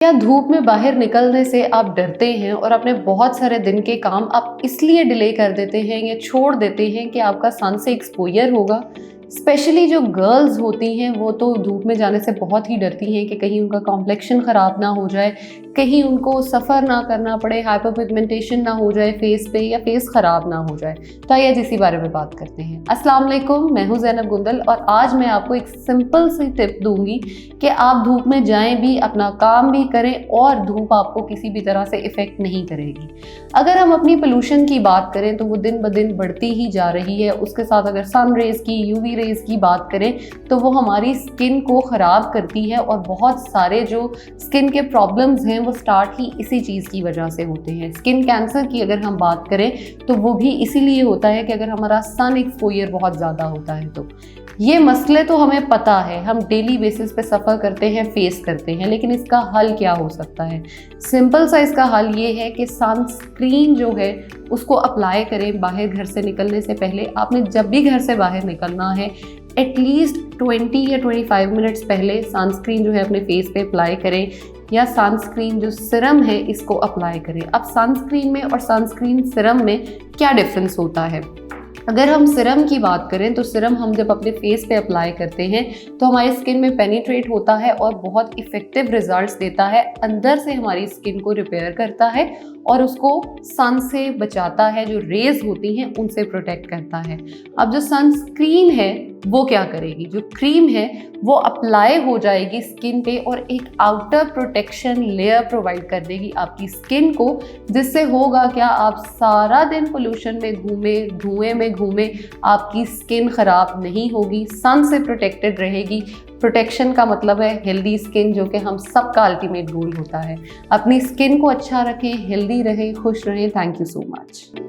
क्या धूप में बाहर निकलने से आप डरते हैं और अपने बहुत सारे दिन के काम आप इसलिए डिले कर देते हैं या छोड़ देते हैं कि आपका सन से एक्सपोजर होगा? स्पेशली जो गर्ल्स होती हैं वो तो धूप में जाने से बहुत ही डरती हैं कि कहीं उनका कॉम्प्लेक्शन ख़राब ना हो जाए, कहीं उनको सफ़र ना करना पड़े, हाइपरपिगमेंटेशन ना हो जाए फेस पे या फेस ख़राब ना हो जाए। तो आइए इसी बारे में बात करते हैं। अस्सलाम वालेकुम, मैं हूँ ज़ैनब गुंदल और आज मैं आपको एक सिंपल सी टिप दूंगी कि आप धूप में जाएं भी, अपना काम भी करें और धूप आपको किसी भी तरह से इफ़ेक्ट नहीं करेगी। अगर हम अपनी पोल्यूशन की बात करें तो वो दिन ब दिन बढ़ती ही जा रही है। उसके साथ अगर सन रेज़ की, यूवी रेज़ की बात करें तो वो हमारी स्किन को ख़राब करती है और बहुत सारे जो स्किन के प्रॉब्लम्स हैं वो स्टार्ट ही इसी चीज़ की वजह से होते हैं। स्किन कैंसर की अगर हम बात करें तो वो भी इसीलिए होता है कि अगर हमारा सन एक्सपोजर बहुत ज़्यादा होता है तो ये मसले तो हमें पता है, हम डेली बेसिस पे सफ़र करते हैं, फेस करते हैं, लेकिन इसका हल क्या हो सकता है? सिंपल सा इसका हल ये है कि सनस्क्रीन जो है उसको अप्लाई करें बाहर घर से निकलने से पहले। आपने जब भी घर से बाहर निकलना है एटलीस्ट 20 या 25 मिनट्स पहले सनस्क्रीन जो है अपने फेस पे अप्लाई करें या सनस्क्रीन जो सिरम है इसको अप्लाई करें। अब सनस्क्रीन में और सनस्क्रीन सिरम में क्या डिफरेंस होता है? अगर हम सिरम की बात करें तो सिरम हम जब अपने फेस पे अप्लाई करते हैं तो हमारी स्किन में पेनिट्रेट होता है और बहुत इफ़ेक्टिव रिजल्ट्स देता है, अंदर से हमारी स्किन को रिपेयर करता है और उसको सन से बचाता है, जो रेज होती हैं उनसे प्रोटेक्ट करता है। अब जो सनस्क्रीन है वो क्या करेगी? जो क्रीम है वो अप्लाई हो जाएगी स्किन पे और एक आउटर प्रोटेक्शन लेयर प्रोवाइड कर देगी आपकी स्किन को, जिससे होगा क्या, आप सारा दिन पोल्यूशन में घूमे, धुएं में घूमे, आपकी स्किन ख़राब नहीं होगी, सन से प्रोटेक्टेड रहेगी। प्रोटेक्शन का मतलब है हेल्दी स्किन, जो कि हम सबका अल्टीमेट गोल होता है। अपनी स्किन को अच्छा रखें, हेल्दी रहें, खुश रहें। Thank you so much.